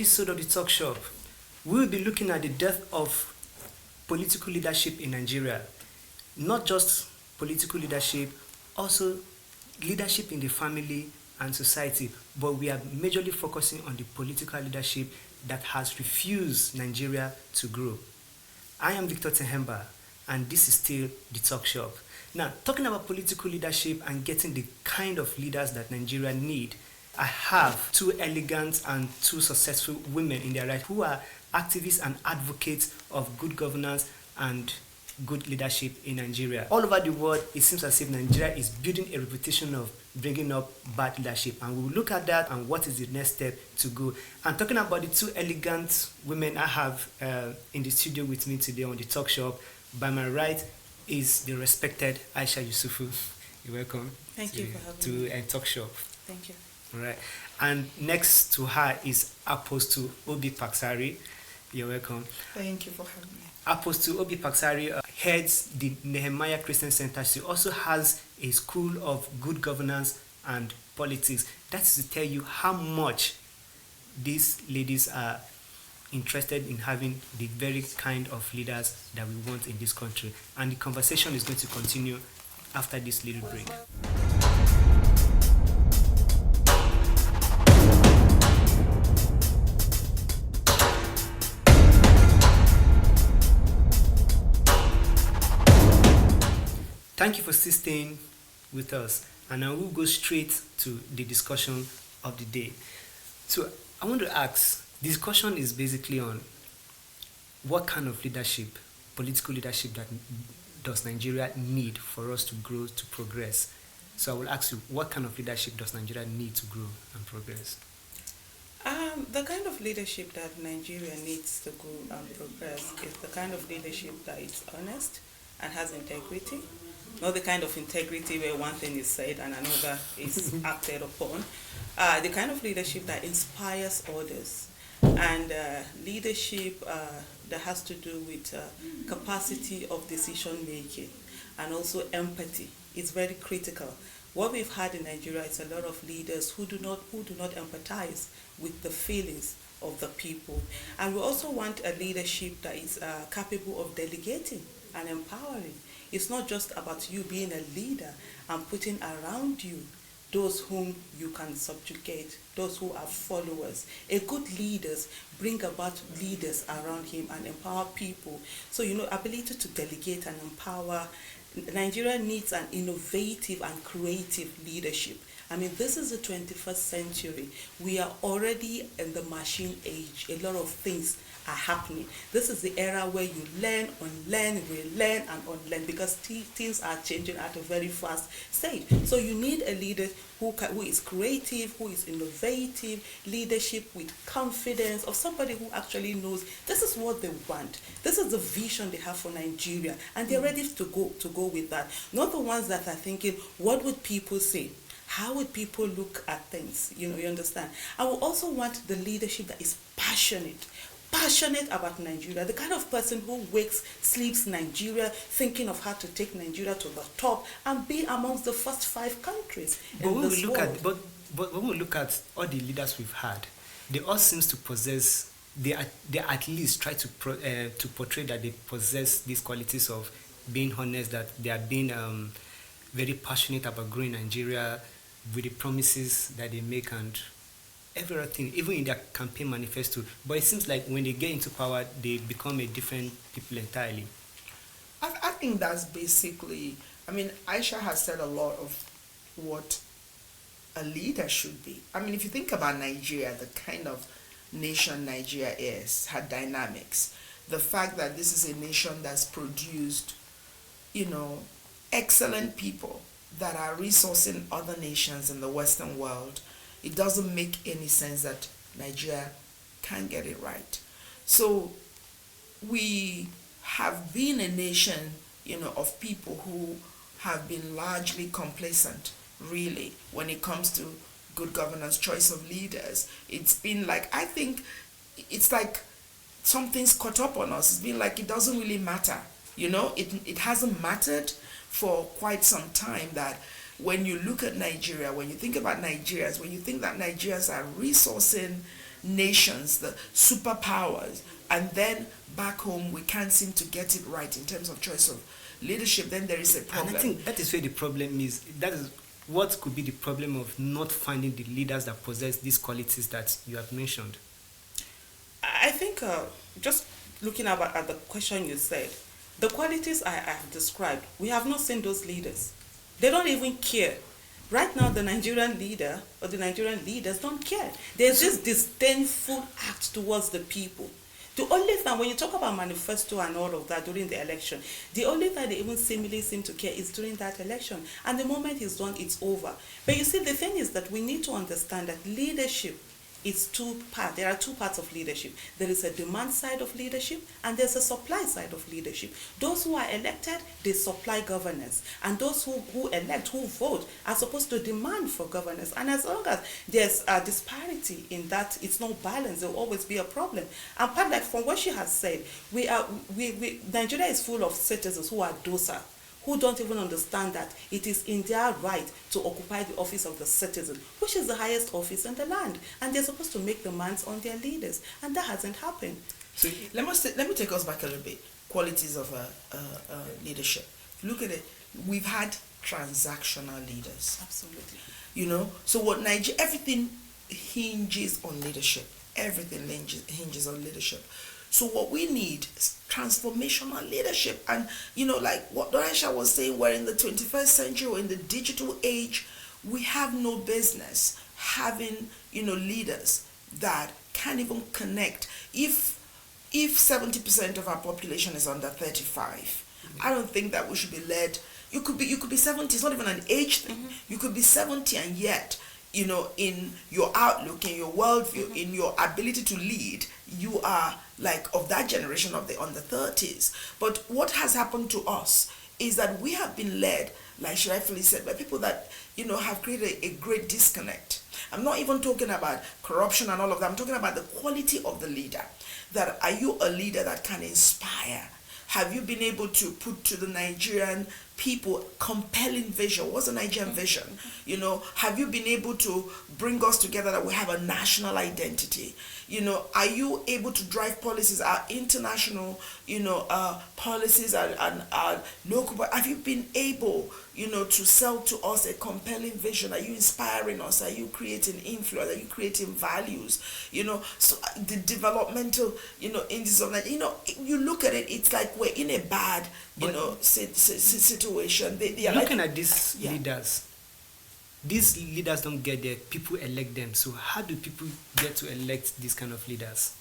episode of the Talk Shop, we'll be looking at the death of political leadership in Nigeria. Not just political leadership, also leadership in the family and society, but we are majorly focusing on the political leadership that has refused Nigeria to grow. I am Victor Tehemba, and this is still the Talk Shop. Now, talking about political leadership and getting the kind of leaders that Nigeria need, I have two elegant and two successful women in their right who are activists and advocates of good governance and good leadership in Nigeria. All over the world, it seems as if Nigeria is building a reputation of bringing up bad leadership, and we will look at that and what is the next step to go. And talking about the two elegant women I have in the studio with me today on the Talk Shop, by my right is the respected Aisha Yesufu. You're welcome. Thank you for having me. To Talk Shop. Thank you. All right. And next to her is Apostle Obii Pax-Harry. You're welcome. Thank you for having me. Apostle Obii Pax-Harry heads the Nehemiah Christian Center. She also has a school of good governance and politics. That's to tell you how much these ladies are interested in having the very kind of leaders that we want in this country. And the conversation is going to continue after this little break. Thank you for still staying with us, and I will go straight to the discussion of the day. So I want to ask, the discussion is basically on what kind of leadership, political leadership, that does Nigeria need for us to grow, to progress? So I will ask you, what kind of leadership does Nigeria need to grow and progress? The kind of leadership that Nigeria needs to grow and progress is the kind of leadership that is honest and has integrity. Not the kind of integrity where one thing is said and another is acted upon. The kind of leadership that inspires others, and leadership that has to do with capacity of decision making, and also empathy is very critical. What we've had in Nigeria is a lot of leaders who do not empathize with the feelings of the people. And we also want a leadership that is capable of delegating and empowering. It's not just about you being a leader and putting around you those whom you can subjugate, those who are followers. A good leaders bring about leaders around him and empower people. So, ability to delegate and empower. Nigeria needs an innovative and creative leadership. I mean, this is the 21st century. We are already in the machine age. A lot of things are happening. This is the era where you learn, unlearn, relearn, and unlearn, because things are changing at a very fast stage. So you need a leader who is creative, who is innovative, leadership with confidence, of somebody who actually knows this is what they want. This is the vision they have for Nigeria, and they're ready to go with that. Not the ones that are thinking, what would people say? How would people look at things? You understand? I will also want the leadership that is passionate about Nigeria, the kind of person who sleeps Nigeria, thinking of how to take Nigeria to the top and be amongst the first 5 countries in this world. But when we look at all the leaders we've had, they all seems to possess, they at least try to portray that they possess these qualities of being honest, that they are being very passionate about growing Nigeria with the promises that they make and everything, even in their campaign manifesto. But it seems like when they get into power, they become a different people entirely. I think that's basically, Aisha has said a lot of what a leader should be. If you think about Nigeria, the kind of nation Nigeria is, her dynamics, the fact that this is a nation that's produced, excellent people that are resourcing other nations in the Western world, it doesn't make any sense that Nigeria can't get it right. So we have been a nation, of people who have been largely complacent, really, when it comes to good governance, choice of leaders. It's been like, I think it's like something's caught up on us. It's been like it doesn't really matter. It hasn't mattered for quite some time that when you look at Nigeria, when you think about Nigerians, when you think that Nigerians are resourcing nations, the superpowers, and then back home we can't seem to get it right in terms of choice of leadership, then there is a problem. And I think that is where the problem is. That is what could be the problem of not finding the leaders that possess these qualities that you have mentioned. I think just looking at the question you said, the qualities I have described, we have not seen those leaders. They don't even care. Right now, the Nigerian leader or the Nigerian leaders don't care. There's this disdainful act towards the people. The only time, when you talk about manifesto and all of that during the election, the only time they even seemingly seem to care is during that election. And the moment it's done, it's over. But you see, the thing is that we need to understand that leadership is two parts. There are two parts of leadership. There is a demand side of leadership and there's a supply side of leadership. Those who are elected, they supply governance. And those who elect, who vote, are supposed to demand for governance. And as long as there's a disparity in that, it's not balanced, there will always be a problem. And part like from what she has said, Nigeria is full of citizens who are docile, who don't even understand that it is in their right to occupy the office of the citizen, which is the highest office in the land. And they're supposed to make demands on their leaders. And that hasn't happened. So let me take us back a little bit. Qualities of leadership. Look at it. We've had transactional leaders. Absolutely. You know, so everything hinges on leadership. Everything hinges on leadership. So what we need is transformational leadership. And, you know, like what Aisha was saying, we're in the 21st century, or in the digital age, we have no business having, you know, leaders that can't even connect. If 70% of our population is under 35, I don't think that we should be led. You could be 70, it's not even an age thing. You could be 70 and yet, you know, in your outlook, in your worldview, in your ability to lead, you are like of that generation of the under 30s. But what has happened to us is that we have been led, like she rightfully said, by people that, you know, have created a great disconnect. I'm not even talking about corruption and all of that. I'm talking about the quality of the leader. That are you a leader that can inspire? Have you been able to put to the Nigerian people compelling vision? What's a Nigerian vision? You know, have you been able to bring us together that we have a national identity? You know, are you able to drive policies, our international, you know, policies and local? Have you been able, you know, to sell to us a compelling vision? Are you inspiring us? Are you creating influence? Are you creating values? You know, so the developmental, you know, indices of that, you know, you look at it, it's like we're in a bad, you know, situation. They are looking like, at these leaders. These leaders don't get there, people elect them. So how do people get to elect these kind of leaders?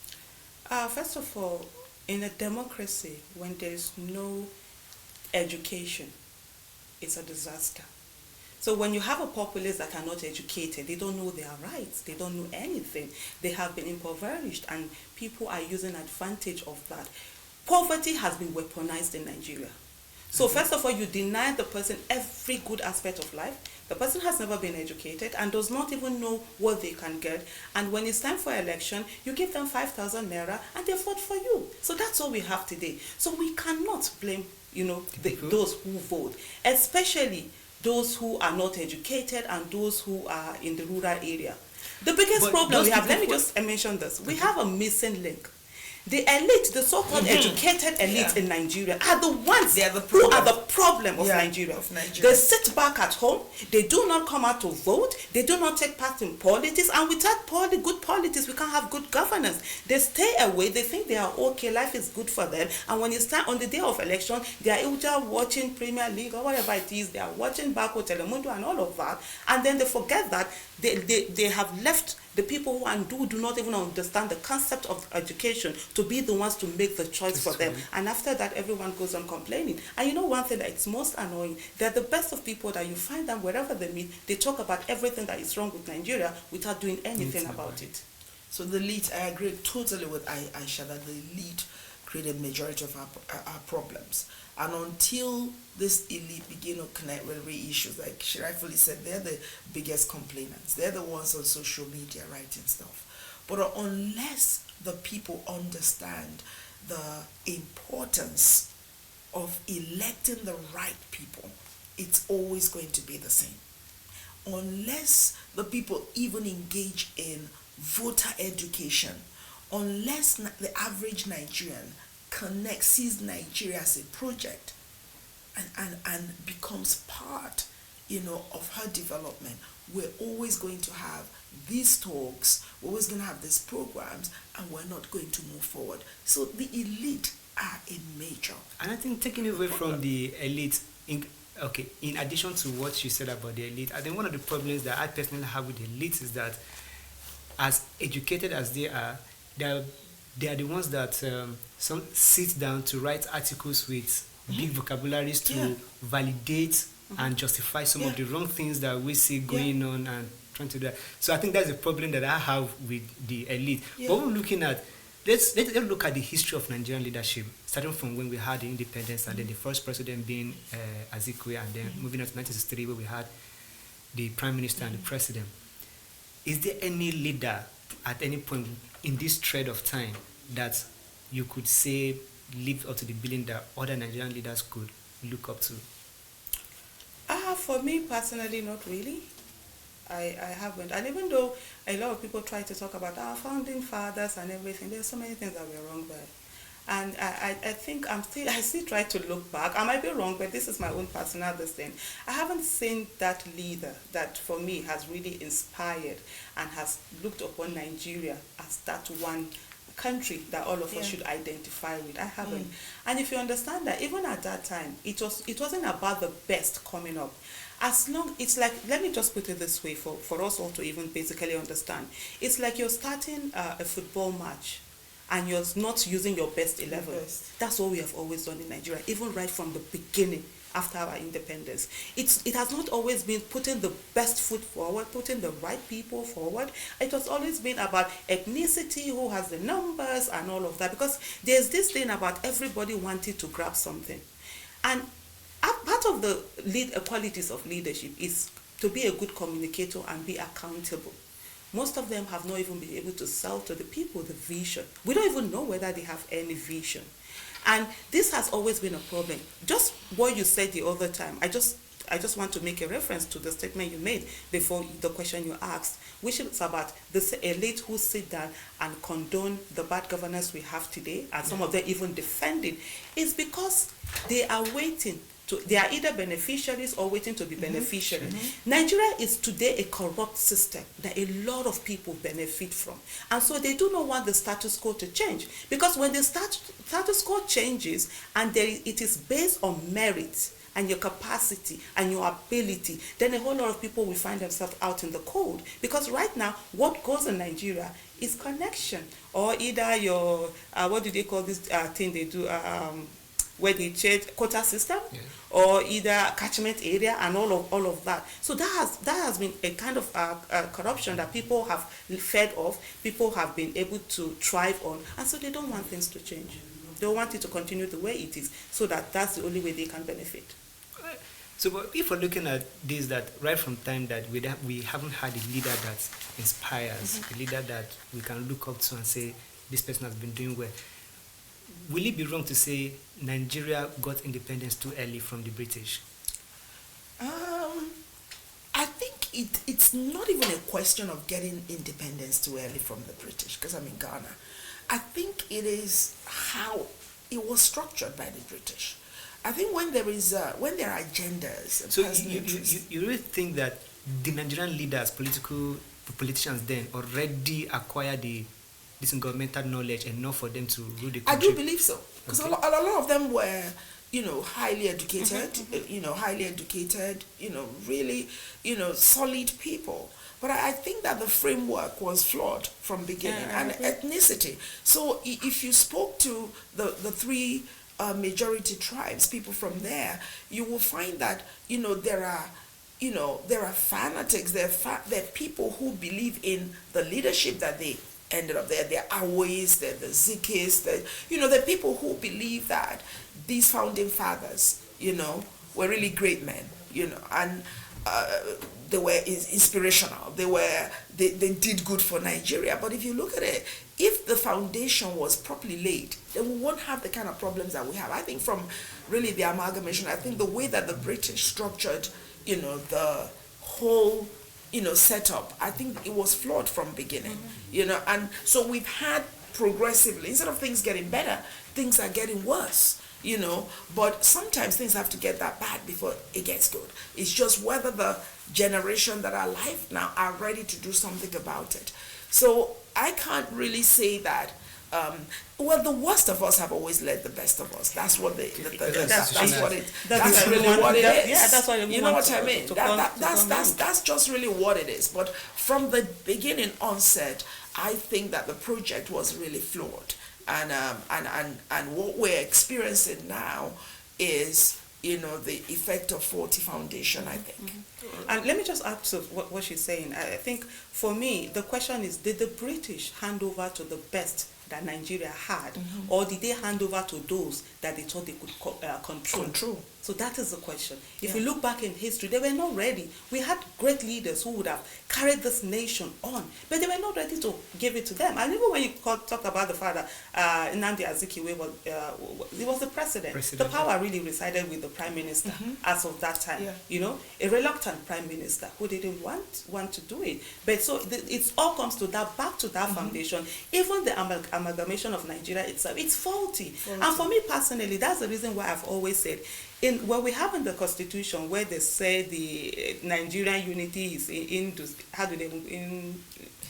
First of all, in a democracy, when there's no education, it's a disaster. So when you have a populace that are not educated, they don't know their rights, they don't know anything, they have been impoverished, and people are using advantage of that. Poverty has been weaponized in Nigeria. So first of all, you deny the person every good aspect of life. The person has never been educated and does not even know what they can get. And when it's time for election, you give them 5,000 naira and they vote for you. So that's all we have today. So we cannot blame, you know, those who vote, especially those who are not educated and those who are in the rural area. The biggest problem we have, let me just mention this, we have a missing link. The elite, the so-called educated elite in Nigeria are the ones who are the problem of Nigeria. They sit back at home, they do not come out to vote, they do not take part in politics, and without good politics, we can't have good governance. They stay away, they think they are okay, life is good for them, and when it's time on the day of election, they are either watching Premier League or whatever it is, they are watching Bako, Telemundo and all of that, and then they forget that they have left the people who do not even understand the concept of education to be the ones to make the choice for them. And after that, everyone goes on complaining. And you know one thing that's most annoying, they're the best of people that you find them wherever they meet, they talk about everything that is wrong with Nigeria without doing anything about it. So the lead, I agree totally with Aisha that the lead create a majority of our problems. And until this elite begin to connect with real issues, like she rightfully said, they're the biggest complainants. They're the ones on social media writing stuff. But unless the people understand the importance of electing the right people, it's always going to be the same. Unless the people even engage in voter education, unless the average Nigerian sees Nigeria as a project and becomes part, of her development, we're always going to have these talks, we're always going to have these programs, and we're not going to move forward. So the elite are a major. And I think taking away from the elite, in addition to what you said about the elite, I think one of the problems that I personally have with the elite is that, as educated as they are the ones that some sit down to write articles with big vocabularies to validate and justify some of the wrong things that we see going on and trying to do that. So I think that's a problem that I have with the elite. But we're looking at, let's look at the history of Nigerian leadership, starting from when we had the independence and then the first president being Azikwe, and then moving on to 1963 where we had the prime minister and the president. Is there any leader at any point in this thread of time that you could say lived up to the billing that other Nigerian leaders could look up to? For me personally, not really. I haven't. And even though a lot of people try to talk about our founding fathers and everything, there's so many things that were wrong there. And I think I still try to look back. I might be wrong, but this is my own personal thing. I haven't seen that leader that for me has really inspired and has looked upon Nigeria as that one country that all of us should identify with. I haven't. And if you understand that, even at that time, it wasn't about the best coming up. As long, it's like, let me just put it this way for us all to even basically understand. It's like you're starting a football match and you're not using your best 11. That's what we have always done in Nigeria, even right from the beginning after our independence. It has not always been putting the best foot forward, putting the right people forward. It has always been about ethnicity, who has the numbers and all of that, because there's this thing about everybody wanting to grab something. And part of the qualities of leadership is to be a good communicator and be accountable. Most of them have not even been able to sell to the people the vision. We don't even know whether they have any vision. And this has always been a problem. Just what you said the other time, I just want to make a reference to the statement you made before the question you asked, which is about the elite who sit down and condone the bad governance we have today, and some of them even defend it, is because they are waiting. They are either beneficiaries or waiting to be beneficiaries. Nigeria is today a corrupt system that a lot of people benefit from. And so they do not want the status quo to change. Because when the status quo changes and it is based on merit and your capacity and your ability, then a whole lot of people will find themselves out in the cold. Because right now, what goes in Nigeria is connection. Or either your, what do they call this thing they do, where they change quota system, or either catchment area and all of that. So that has been a kind of corruption that people have fed off, people have been able to thrive on, and so they don't want things to change. They want it to continue the way it is, so that's the only way they can benefit. So if we're looking at this, that right from time that we haven't had a leader that inspires, a leader that we can look up to and say, this person has been doing well, will it be wrong to say Nigeria got independence too early from the British? I think it's not even a question of getting independence too early from the British, because I'm in Ghana. I think it is how it was structured by the British. I think when there are agendas, so you really think that the Nigerian leaders, politicians then already acquired this governmental knowledge enough for them to rule the country? I do believe so, because a lot of them were, highly educated, really, solid people. But I think that the framework was flawed from beginning, and ethnicity. So if you spoke to the three majority tribes, people from there, you will find that, there are fanatics, there are people who believe in the leadership that they ended up there. They're Awais, they're the Zikis, they're people who believe that these founding fathers, were really great men, and they were inspirational. They did good for Nigeria. But if you look at it, if the foundation was properly laid, then we won't have the kind of problems that we have. I think from really the amalgamation, I think the way that the British structured, the whole, set up, I think it was flawed from beginning, and so we've had progressively, instead of things getting better, things are getting worse, but sometimes things have to get that bad before it gets good. It's just whether the generation that are alive now are ready to do something about it. So I can't really say that. Well, the worst of us have always led the best of us. That's what that's really what it is. Yeah, that's what you know what I mean. That's just really what it is. But from the beginning onset, I think that the project was really flawed, and what we're experiencing now is the effect of faulty foundation, I think. And let me just add to what she's saying. I think for me, the question is, did the British hand over to the best that Nigeria had, or did they hand over to those that they thought they could control? So that is the question. If we look back in history, they were not ready. We had great leaders who would have carried this nation on, but they were not ready to give it to them. And even when you talk about the father, Nnamdi Azikiwe he was the president. The power really resided with the prime minister as of that time. A reluctant prime minister who didn't want to do it. But so it all comes to that, back to that foundation. Even the amalgamation of Nigeria itself, it's faulty. And for me personally, that's the reason why I've always said, what we have in the Constitution, where they say the Nigerian unity is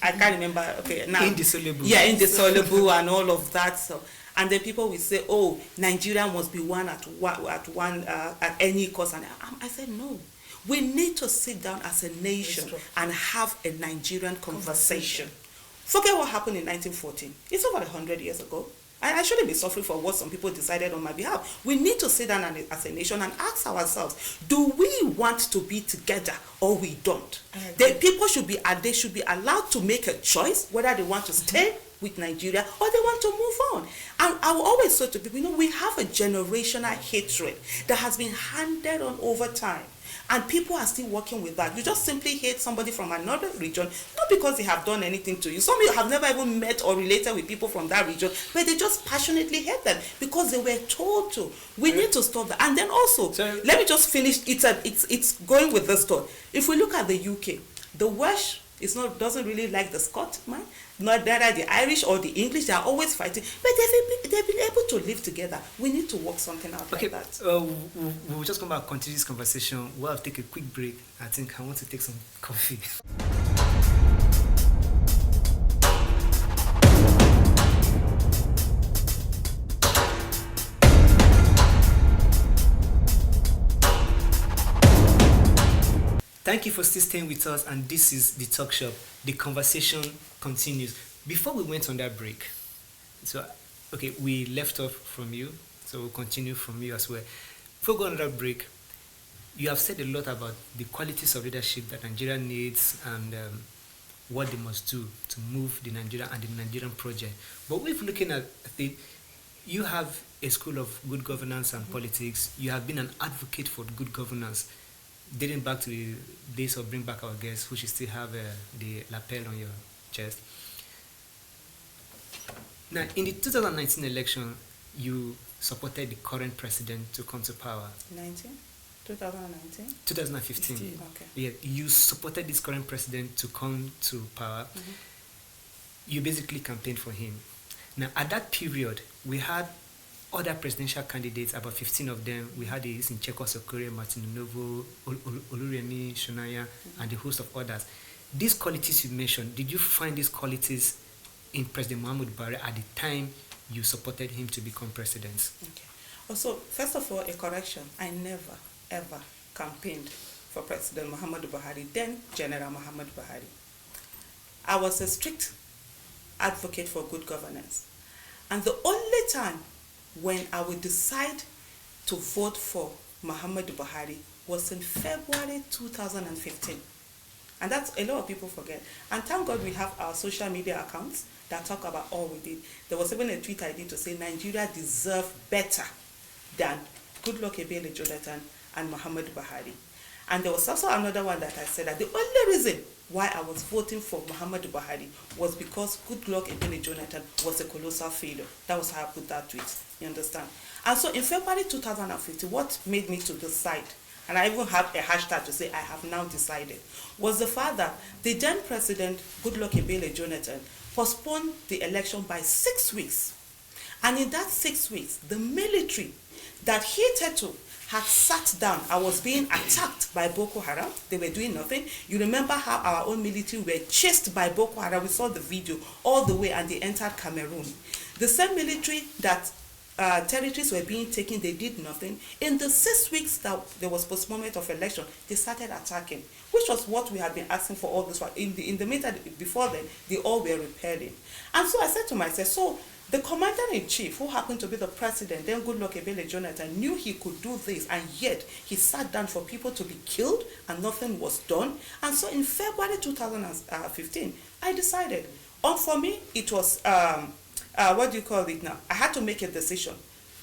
I can't remember. Okay, now indissoluble. Yeah, indissoluble and all of that. So, and then people will say, "Oh, Nigeria must be one at any cost." And I said, no. We need to sit down as a nation and have a Nigerian conversation. Forget what happened in 1914. It's over 100 years ago. I shouldn't be suffering for what some people decided on my behalf. We need to sit down as a nation and ask ourselves, do we want to be together or we don't? People should be allowed to make a choice whether they want to stay with Nigeria or they want to move on. And I will always say to people, we have a generational hatred that has been handed on over time. And people are still working with that. You just simply hate somebody from another region, not because they have done anything to you. Some of you have never even met or related with people from that region, but they just passionately hate them because they were told to. We need to stop that. And then also, let me just finish. It's going with this thought. If we look at the UK, the Welsh doesn't really like the Scotsman, not neither the Irish or the English. They are always fighting, but they've been able to live together. We need to work something out like that. We'll just come back, continue this conversation. We'll have to take a quick break. I think I want to take some coffee. Thank you for still staying with us, and this is the talk shop. The conversation continues. Before we went on that break, we left off from you, so we'll continue from you as well. Before going on that break, you have said a lot about the qualities of leadership that Nigeria needs and what they must do to move the Nigeria and the Nigerian project. But if looking at it, you have a school of good governance and politics. You have been an advocate for good governance, dating back to the days of Bring Back Our Guests, who should still have the lapel on your chest. Now, in the 2019 election, you supported the current president to come to power. 2019? 2015. Okay. Yeah, you supported this current president to come to power. You basically campaigned for him. Now, at that period, we had other presidential candidates, about 15 of them. We had these in Chekwa Sokore, Martin Novo, Oluremi Shonaya, and a host of others. These qualities you mentioned, did you find these qualities in President Muhammadu Buhari at the time you supported him to become president? Okay. Also, first of all, a correction. I never, ever campaigned for President Muhammadu Buhari, then General Muhammadu Buhari. I was a strict advocate for good governance. And the only time when I would decide to vote for Muhammadu Buhari was in February 2015. And that's a lot of people forget. And thank God we have our social media accounts that talk about all we did. There was even a tweet I did to say Nigeria deserved better than Goodluck Ebele Jonathan and Muhammadu Buhari. And there was also another one that I said that the only reason why I was voting for Muhammadu Buhari was because Goodluck Ebele Jonathan was a colossal failure. That was how I put that tweet. You understand? And so in February 2015, what made me to decide and I even have a hashtag to say I have now decided, was the fact that the then President, Goodluck Ebele Jonathan, postponed the election by 6 weeks. And in that 6 weeks, the military that hitherto had sat down and was being attacked by Boko Haram, they were doing nothing. You remember how our own military were chased by Boko Haram. We saw the video all the way, and they entered Cameroon. The same military that territories were being taken, they did nothing. In the 6 weeks that there was postponement of election, they started attacking, which was what we had been asking for all this while. In the meantime, before then, they all were repelling. And so I said to myself, so the commander-in-chief, who happened to be the president, then Goodluck Ebele Jonathan, knew he could do this, and yet he sat down for people to be killed and nothing was done. And so in February 2015, I decided, for me, it was, what do you call it now? I had to make a decision.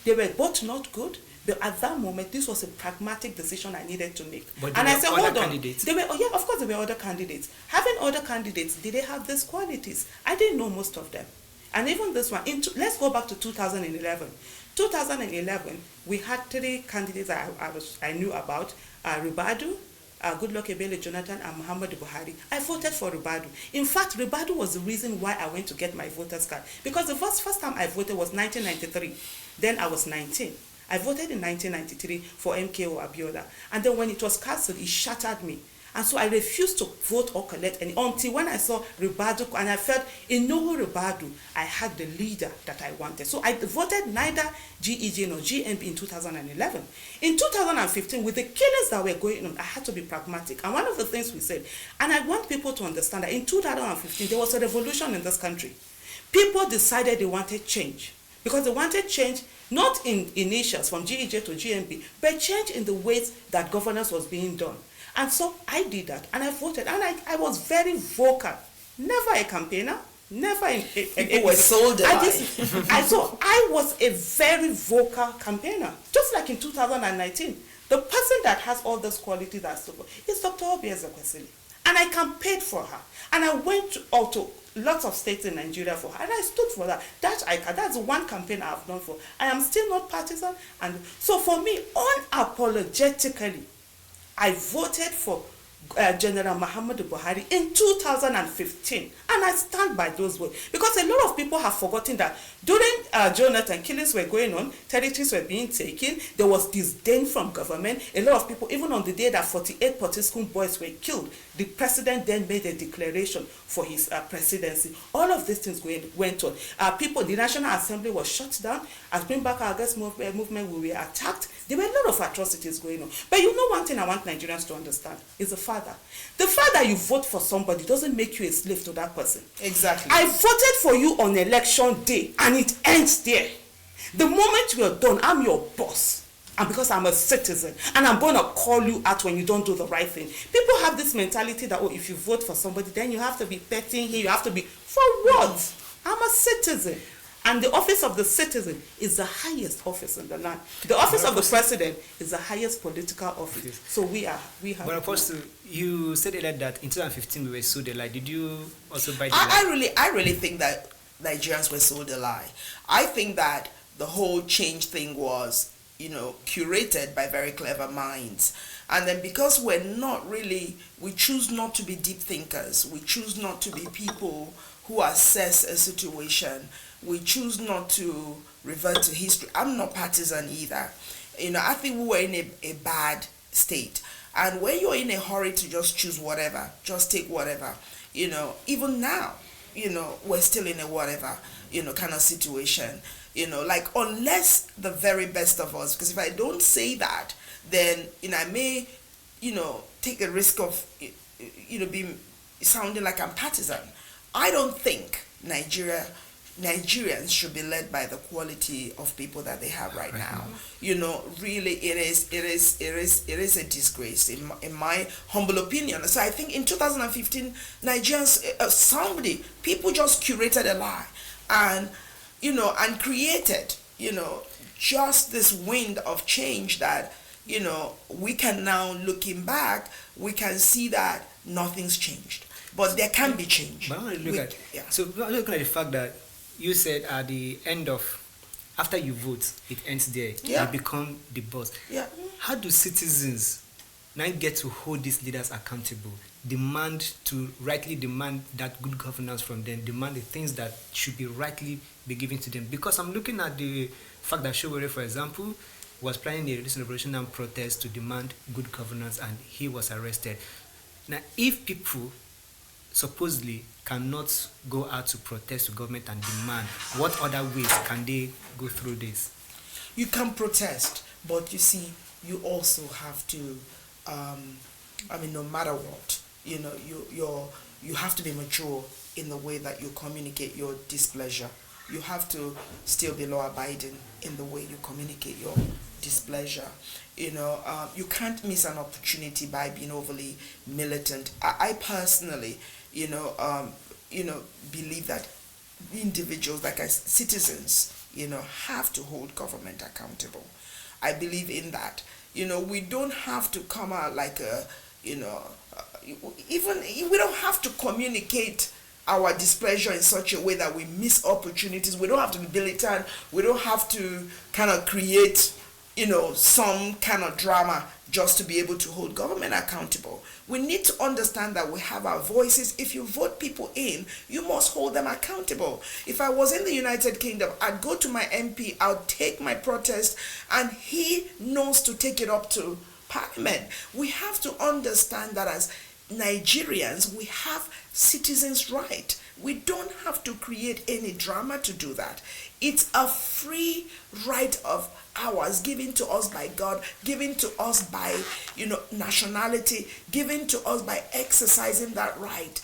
They were both not good, but at that moment, this was a pragmatic decision I needed to make. But and I said, hold on. Candidates? They were, oh yeah, of course there were other candidates. Having other candidates, did they have these qualities? I didn't know most of them. And even this one, let's go back to 2011. 2011, we had 3 candidates I knew about, Ribadu, Goodluck Ebele Jonathan, and Muhammadu Buhari. I voted for Ribadu. In fact, Ribadu was the reason why I went to get my voter's card. Because the first time I voted was 1993. Then I was 19. I voted in 1993 for MKO Abiola. And then when it was cancelled, it shattered me. And so I refused to vote or collect any, until when I saw Ribadu, and I felt in Noho Ribadu, I had the leader that I wanted. So I voted neither GEJ nor GMB in 2011. In 2015, with the killings that were going on, I had to be pragmatic. And one of the things we said, and I want people to understand that in 2015, there was a revolution in this country. People decided they wanted change. Because they wanted change, not in initials from GEJ to GMB, but change in the ways that governance was being done. And so I did that, and I voted, and I was very vocal. Never a campaigner, never people were sold a lie. So I was a very vocal campaigner, just like in 2019. The person that has all those qualities that is Dr. Obii Pax-Harry, and I campaigned for her, and I went to lots of states in Nigeria for her, and I stood for that. That's one campaign I have done for. I am still not partisan, and so for me, unapologetically, I voted for General Muhammadu Buhari in 2015, and I stand by those words, because a lot of people have forgotten that during Jonathan, killings were going on, territories were being taken, there was disdain from government. A lot of people, even on the day that 48 Potiskum boys were killed, the president then made a declaration for his presidency. All of these things went on. The National Assembly was shut down. As Bring Back Our Girls movement, we were attacked. There were a lot of atrocities going on. But you know one thing I want Nigerians to understand is the father. The fact that you vote for somebody doesn't make you a slave to that person. Exactly. I voted for you on election day, and it ends there. The moment you're done, I'm your boss. And because I'm a citizen, and I'm going to call you out when you don't do the right thing. People have this mentality that, oh, if you vote for somebody, then you have to be petting him, you have to be, for what? I'm a citizen. And the office of the citizen is the highest office in the land. The office of the president is the highest political office. So we have. But Apostle, you said earlier that in 2015 we were sold a lie. Did you also buy the lie? I really think that Nigerians were sold a lie. I think that the whole change thing was, curated by very clever minds. And then because we choose not to be deep thinkers, we choose not to be people who assess a situation, we choose not to revert to history. I'm not partisan either. I think we were in a bad state. And when you're in a hurry to just choose whatever, just take whatever, even now, we're still in a whatever, kind of situation. Unless the very best of us, because if I don't say that, then, I may, take a risk of, being sounding like I'm partisan. I don't think Nigerians should be led by the quality of people that they have right now. Really, it is a disgrace in my humble opinion. So I think in 2015, Nigerians, people just curated a lie, and created, just this wind of change that, we can now, looking back, we can see that nothing's changed. But there can be change. But I want to look so looking at the fact that you said at the end of, after you vote, it ends there. Yeah. You become the boss. Yeah. How do citizens now get to hold these leaders accountable, rightly demand that good governance from them, demand the things that should be rightly be given to them. Because I'm looking at the fact that Showore, for example, was planning a revolution and protest to demand good governance, and he was arrested. Now, if people supposedly cannot go out to protest to government and demand, what other ways can they go through this? You can protest, but you see, you also have to, no matter what, you have to be mature in the way that you communicate your displeasure. You have to still be law-abiding in the way you communicate your displeasure. You can't miss an opportunity by being overly militant. I personally, believe that individuals, like as citizens, have to hold government accountable. I believe in that. We don't have to come out like we don't have to communicate our displeasure in such a way that we miss opportunities. We don't have to be militant. We don't have to kind of create, some kind of drama just to be able to hold government accountable. We need to understand that we have our voices. If you vote people in, you must hold them accountable. If I was in the United Kingdom, I'd go to my MP, I'll take my protest, and he knows to take it up to Parliament. We have to understand that as Nigerians, we have citizens' right. We don't have to create any drama to do that. It's a free right of ours, given to us by God, given to us by, nationality, given to us by exercising that right,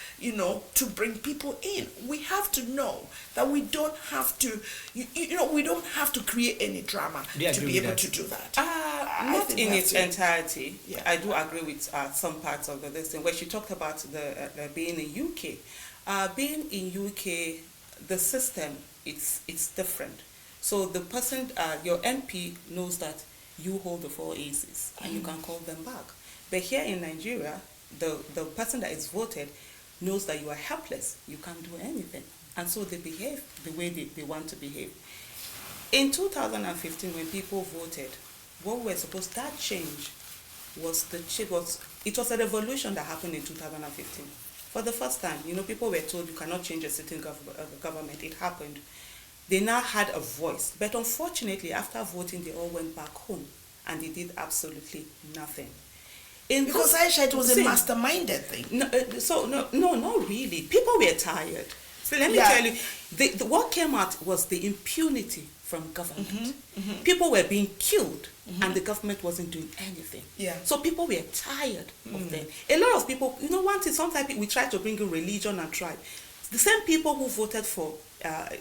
to bring people in. We have to know that we don't have to, we don't have to create any drama to be able to do that. Not in its entirety. Yeah. I do agree with some parts of this thing. Where she talked about the being in UK. Being in UK, the system, it's different. So the person, your MP knows that you hold the 4 A's and you can call them back. But here in Nigeria, the person that is voted knows that you are helpless. You can't do anything. And so they behave the way they want to behave. In 2015, when people voted, what we're supposed, that change was it was a revolution that happened in 2015. For the first time, people were told you cannot change a sitting government. It happened. They now had a voice. But unfortunately, after voting, they all went back home and they did absolutely nothing. Because Aisha, it was a masterminded thing. No, not really. People were tired. So let me tell you, what came out was the impunity from government. Mm-hmm, mm-hmm. People were being killed, and the government wasn't doing anything. Yeah. So people were tired of them. A lot of people, one thing, sometimes we try to bring in religion and tribe. The same people who voted for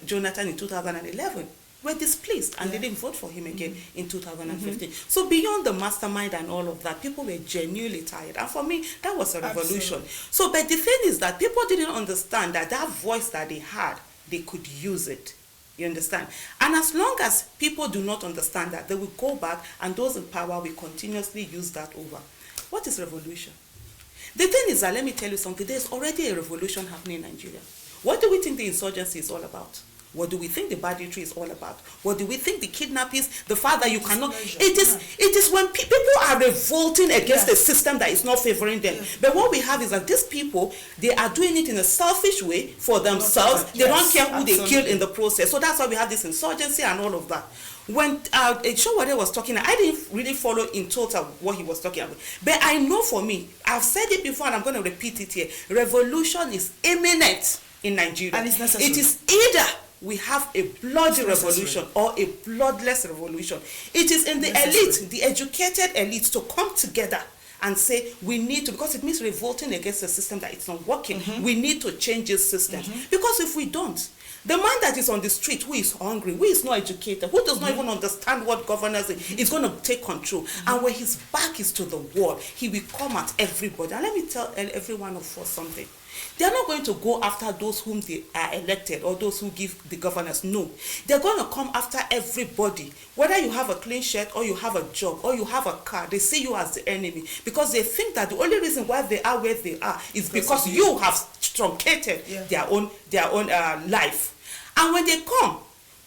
Jonathan in 2011 were displeased, and they didn't vote for him again in 2015. So beyond the mastermind and all of that, people were genuinely tired. And for me, that was a revolution. Absolutely. So, but the thing is that people didn't understand that voice that they had, they could use it. You understand? And as long as people do not understand that, they will go back, and those in power will continuously use that over. What is revolution? The thing is that, let me tell you something, there's already a revolution happening in Nigeria. What do we think the insurgency is all about? What do we think the banditry is all about? What do we think the kidnapping, the fact that you cannot... It is when people are revolting against a system that is not favoring them. But what we have is that these people, they are doing it in a selfish way for themselves. They don't care who they killed in the process. So that's why we have this insurgency and all of that. When Showore was talking, I didn't really follow in total what he was talking about. But I know for me, I've said it before and I'm going to repeat it here. Revolution is imminent in Nigeria. And it's necessary. It is either we have a bloody revolution or a bloodless revolution. It is in the elite, the educated elite, to come together and say we need to, because it means revolting against a system that it's not working. We need to change this system. Because if we don't, the man that is on the street, who is hungry, who is not educated, who does not even understand what governance is going to take control. And when his back is to the wall, he will come at everybody. And let me tell every one of us something. They are not going to go after those whom they are elected or those who give the governance. No. They're going to come after everybody. Whether you have a clean shirt or you have a job or you have a car, they see you as the enemy. Because they think that the only reason why they are where they are is because you have truncated their own life. And when they come,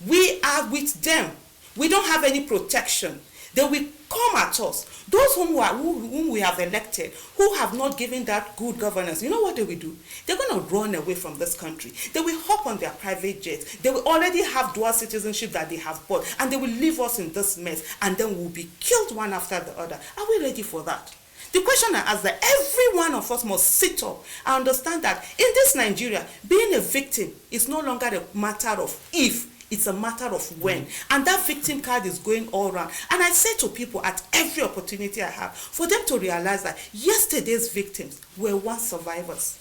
we are with them. We don't have any protection. They will come at us. Those whom we have elected, who have not given that good governance, you know what they will do? They're going to run away from this country. They will hop on their private jets. They will already have dual citizenship that they have bought, and they will leave us in this mess, and then we'll be killed one after the other. Are we ready for that? The question I ask, that every one of us must sit up and understand that in this Nigeria, being a victim is no longer a matter of if, it's a matter of when. And that victim card is going all around. And I say to people at every opportunity I have, for them to realize that yesterday's victims were once survivors.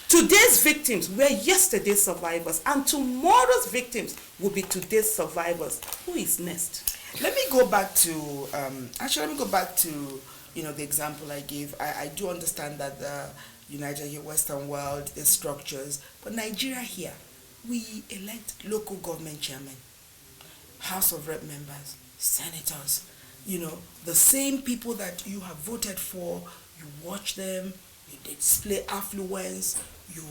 Today's victims were yesterday's survivors. And tomorrow's victims will be today's survivors. Who is next? Let me go back to, the example I gave. I do understand that the United Western world, there's structures, but Nigeria here, we elect local government chairmen, House of Rep members, senators, the same people that you have voted for, you watch them, you display affluence, you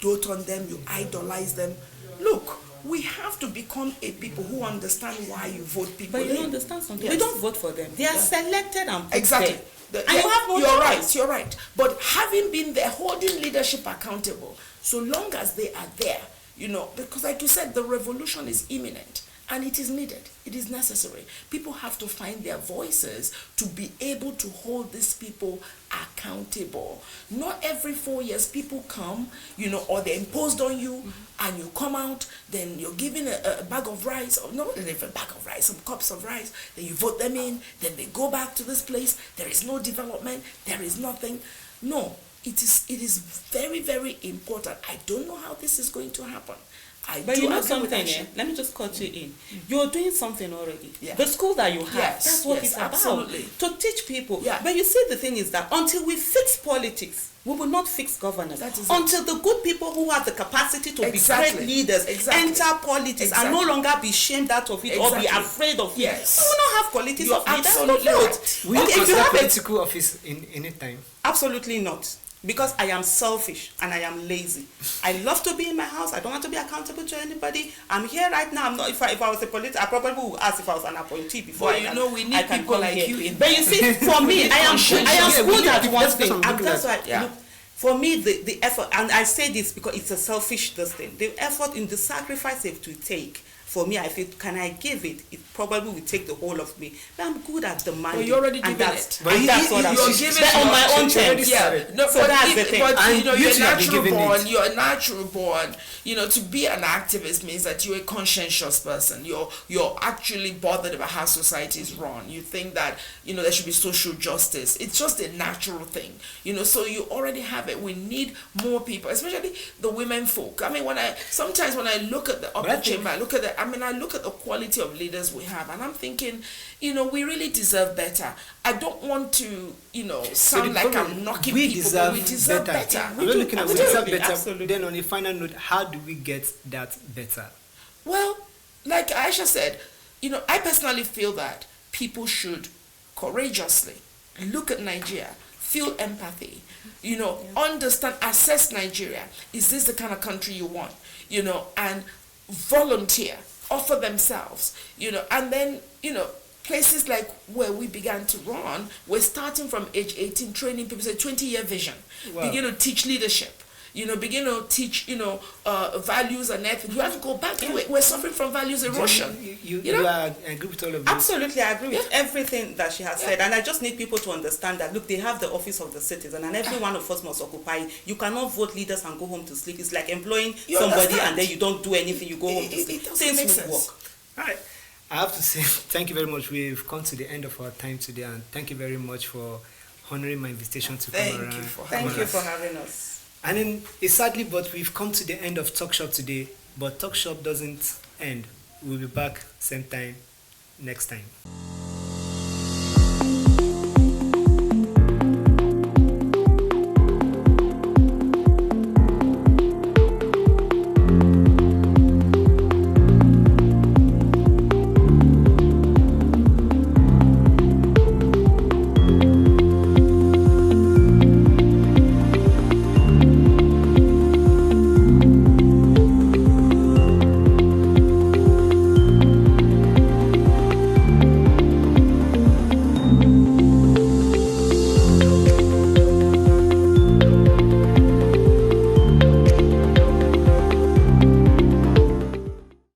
dote on them, you idolize them. Look, we have to become a people who understand why you vote people But you in. don't understand something. Yes. We don't vote for them. They are selected and put Exactly. there. And you have no choice. You're right. But having been there, holding leadership accountable, so long as they are there, because like you said, the revolution is imminent and it is needed. It is necessary. People have to find their voices to be able to hold these people accountable. Not every 4 years people come, or they're imposed on you, and you come out, then you're given a bag of rice, or not even a bag of rice, some cups of rice, then you vote them in, then they go back to this place, there is no development, there is nothing. No, it is very, very important. I don't know how this is going to happen. But you know something, let me just cut you in. You're doing something already. Yeah. The school that you have, that's what it's absolutely. about. To teach people. Yeah. But you see, the thing is that until we fix politics, we will not fix governance. That is until the good people who have the capacity to Exactly. be great leaders enter politics and no longer be shamed out of it or be afraid of it. Yes. We will not have qualities You're of leaders. absolutely right. Will you Okay, if you consider have a political office in any time? Absolutely not. Because I am selfish and I am lazy. I love to be in my house. I don't want to be accountable to anybody. I'm here right now. I'm not. If I was a politician, I probably would ask if I was an appointee before. Well, we need people like you in. But you see, for me, I am good at one thing. And that's why. Yeah. Look, for me, the effort, and I say this because it's a selfish thing. The effort in the sacrifice it to take. For me, I feel, can I give it? It probably will take the whole of me. But I'm good at demanding. Well, you're already giving it. But that's what I'm saying. But on my own terms. Yeah. No, so that's the thing. But you're natural born. You're natural born. To be an activist means that you're a conscientious person. You're actually bothered about how society is run. You think that there should be social justice. It's just a natural thing. So you already have it. We need more people, especially the women folk. I mean, when I look at the upper chamber, I look at the quality of leaders we have, and I'm thinking, we really deserve better. I don't want to, sound like I'm knocking people, but we deserve better. We're looking at we deserve better. Absolutely. Then on a final note, how do we get that better? Well, like Aisha said, I personally feel that people should courageously look at Nigeria, feel empathy, understand, assess Nigeria. Is this the kind of country you want? And volunteer, offer themselves, and then, places like where we began to run, we're starting from age 18, training people, say 20-year vision, begin to teach leadership, begin to teach, values and ethics. We have to go back to it. We're suffering from values erosion. You agree with all of this? Absolutely, I agree with everything that she has said, and I just need people to understand that, look, they have the office of the citizen, and every one of us must occupy it. You cannot vote leaders and go home to sleep. It's like employing somebody and then you don't do anything, you go home to sleep. Things will work. All right. I have to say thank you very much. We've come to the end of our time today, and thank you very much for honoring my invitation to come around. Thank you for having us. And then, sadly, but we've come to the end of Talk Shop today. But Talk Shop doesn't end. We'll be back same time next time.